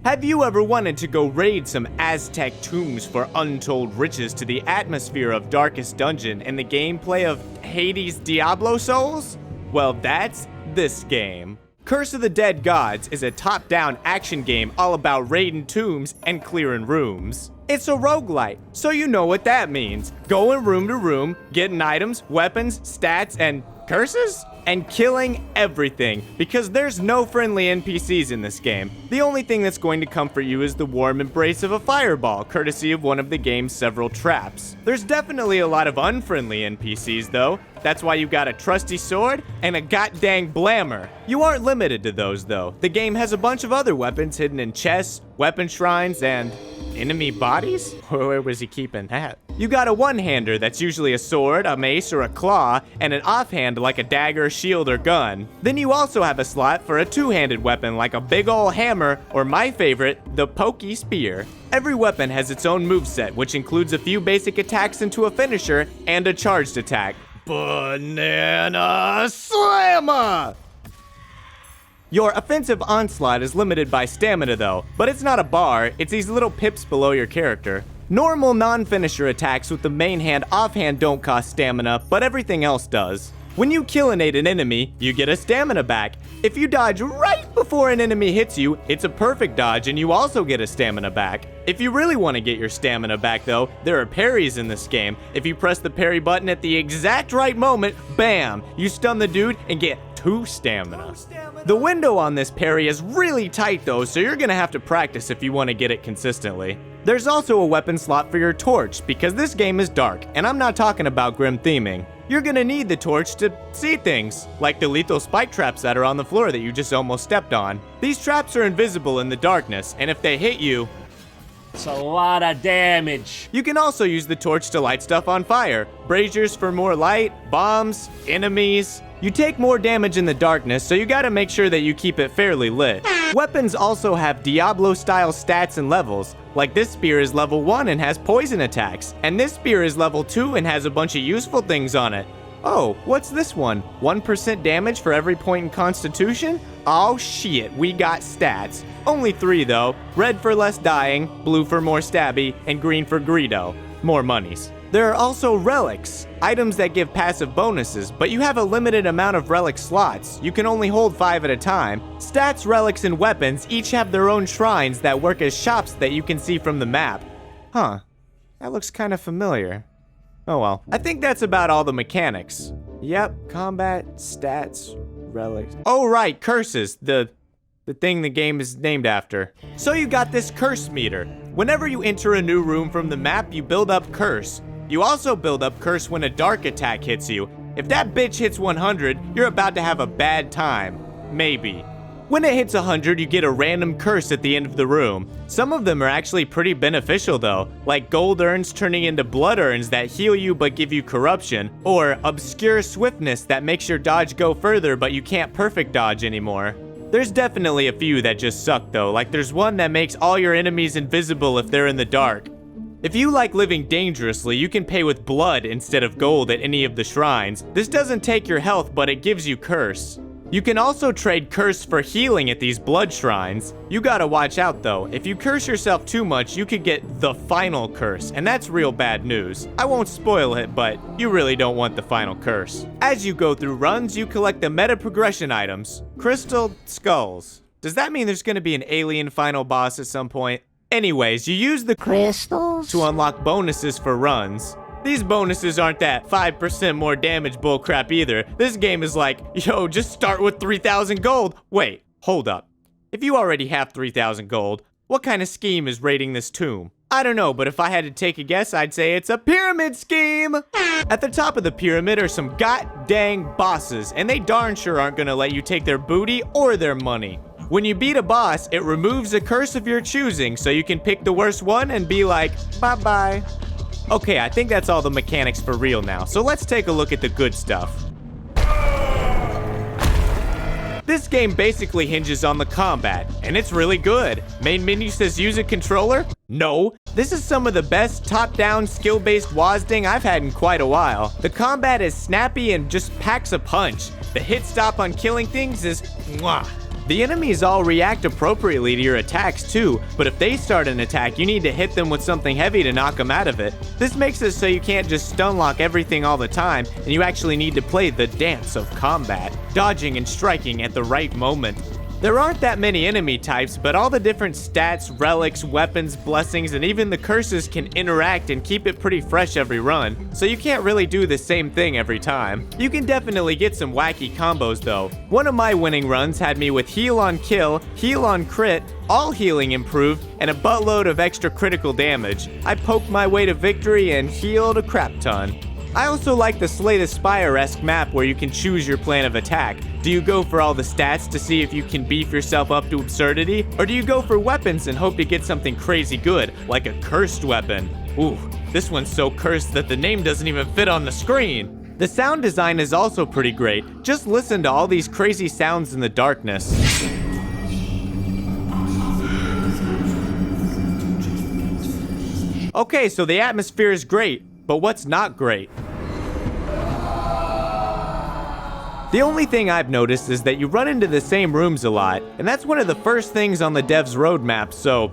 Have you ever wanted to go raid some Aztec tombs for untold riches to the atmosphere of Darkest Dungeon and the gameplay of Hades' DiabloSouls? Well, that's this game. Curse of the Dead Gods is a top-down action game all about raiding tombs and clearing rooms. It's a roguelite, so you know what that means. Going room to room, getting items, weapons, stats, and curses? And killing everything, because there's no friendly NPCs in this game. The only thing that's going to comfort you is the warm embrace of a fireball, courtesy of one of the game's several traps. There's definitely a lot of unfriendly NPCs though. That's why you got a trusty sword and a goddamn blammer. You aren't limited to those though. The game has a bunch of other weapons hidden in chests, weapon shrines, and enemy bodies? Where was he keeping that? You got a one-hander that's usually a sword, a mace, or a claw, and an offhand like a dagger, shield, or gun. Then you also have a slot for a two-handed weapon like a big ol' hammer, or my favorite, the pokey spear. Every weapon has its own moveset, which includes a few basic attacks into a finisher and a charged attack. Banana Slammer! Your offensive onslaught is limited by stamina though, but it's not a bar, it's these little pips below your character. Normal non-finisher attacks with the main hand offhand don't cost stamina, but everything else does. When you killinate an enemy, you get a stamina back. If you dodge right before an enemy hits you, it's a perfect dodge and you also get a stamina back. If you really want to get your stamina back though, there are parries in this game. If you press the parry button at the exact right moment, bam, you stun the dude and get 2 stamina. The window on this parry is really tight though, so you're gonna have to practice if you want to get it consistently. There's also a weapon slot for your torch, because this game is dark, and I'm not talking about grim theming. You're gonna need the torch to see things, like the lethal spike traps that are on the floor that you just almost stepped on. These traps are invisible in the darkness, and if they hit you, it's a lot of damage. You can also use the torch to light stuff on fire. Braziers for more light, bombs, enemies. You take more damage in the darkness, so you gotta make sure that you keep it fairly lit. Weapons also have Diablo-style stats and levels. Like this spear is level 1 and has poison attacks, and this spear is level 2 and has a bunch of useful things on it. Oh, what's this one? 1% damage for every point in Constitution? Oh shit, we got stats. Only 3 though. Red for less dying, blue for more stabby, and green for greedo. More monies. There are also relics, items that give passive bonuses, but you have a limited amount of relic slots. You can only hold 5 at a time. Stats, relics, and weapons each have their own shrines that work as shops that you can see from the map. Huh, that looks kind of familiar. Oh well. I think that's about all the mechanics. Yep, combat, stats, relics. Oh right, curses, the thing the game is named after. So you got this curse meter. Whenever you enter a new room from the map, you build up curse. You also build up curse when a dark attack hits you. If that bitch hits 100, you're about to have a bad time. Maybe. When it hits 100, you get a random curse at the end of the room. Some of them are actually pretty beneficial though, like gold urns turning into blood urns that heal you but give you corruption, or obscure swiftness that makes your dodge go further but you can't perfect dodge anymore. There's definitely a few that just suck though, like there's one that makes all your enemies invisible if they're in the dark. If you like living dangerously, you can pay with blood instead of gold at any of the shrines. This doesn't take your health, but it gives you curse. You can also trade curse for healing at these blood shrines. You gotta watch out though. If you curse yourself too much, you could get the final curse, and that's real bad news. I won't spoil it, but you really don't want the final curse. As you go through runs, you collect the meta progression items. Crystal skulls. Does that mean there's gonna be an alien final boss at some point? Anyways, you use the crystals to unlock bonuses for runs. These bonuses aren't that 5% more damage bullcrap either. This game is like, yo, just start with 3,000 gold. Wait, hold up. If you already have 3,000 gold, what kind of scheme is raiding this tomb? I don't know, but if I had to take a guess, I'd say it's a pyramid scheme. At the top of the pyramid are some god-dang bosses, and they darn sure aren't gonna let you take their booty or their money. When you beat a boss, it removes a curse of your choosing, so you can pick the worst one and be like, bye-bye. Okay, I think that's all the mechanics for real now, so let's take a look at the good stuff. This game basically hinges on the combat, and it's really good. Main menu says use a controller? No. This is some of the best top-down skill-based WASDing I've had in quite a while. The combat is snappy and just packs a punch. The hit stop on killing things is mwah. The enemies all react appropriately to your attacks too, but if they start an attack, you need to hit them with something heavy to knock them out of it. This makes it so you can't just stun lock everything all the time, and you actually need to play the dance of combat, dodging and striking at the right moment. There aren't that many enemy types, but all the different stats, relics, weapons, blessings, and even the curses can interact and keep it pretty fresh every run, so you can't really do the same thing every time. You can definitely get some wacky combos though. One of my winning runs had me with heal on kill, heal on crit, all healing improved, and a buttload of extra critical damage. I poked my way to victory and healed a crap ton. I also like the Slay the Spire-esque map where you can choose your plan of attack. Do you go for all the stats to see if you can beef yourself up to absurdity? Or do you go for weapons and hope to get something crazy good, like a cursed weapon? Ooh, this one's so cursed that the name doesn't even fit on the screen. The sound design is also pretty great. Just listen to all these crazy sounds in the darkness. Okay, so the atmosphere is great, but what's not great? The only thing I've noticed is that you run into the same rooms a lot, and that's one of the first things on the dev's roadmap, so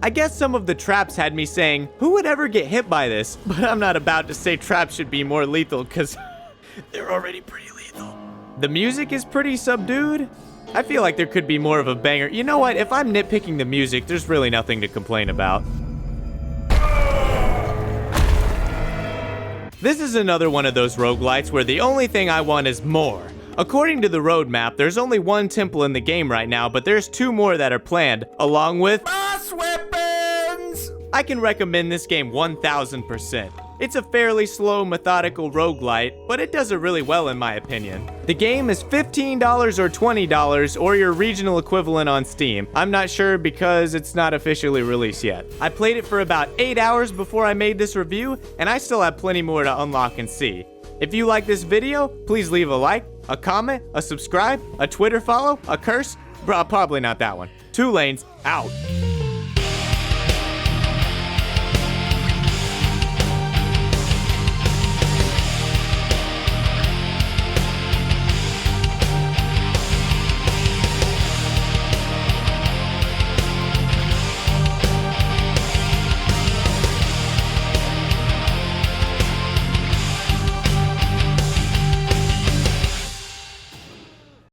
I guess some of the traps had me saying, who would ever get hit by this? But I'm not about to say traps should be more lethal, because they're already pretty lethal. The music is pretty subdued. I feel like there could be more of a banger. You know what, if I'm nitpicking the music, there's really nothing to complain about. This is another one of those roguelites where the only thing I want is more. According to the roadmap, there's only one temple in the game right now, but there's 2 more that are planned, along with boss weapons! I can recommend this game 1000%. It's a fairly slow, methodical roguelite, but it does it really well in my opinion. The game is $15 or $20 or your regional equivalent on Steam. I'm not sure because it's not officially released yet. I played it for about 8 hours before I made this review, and I still have plenty more to unlock and see. If you like this video, please leave a like, a comment, a subscribe, a Twitter follow, a curse. Probably not that one. 2 Lainz, out.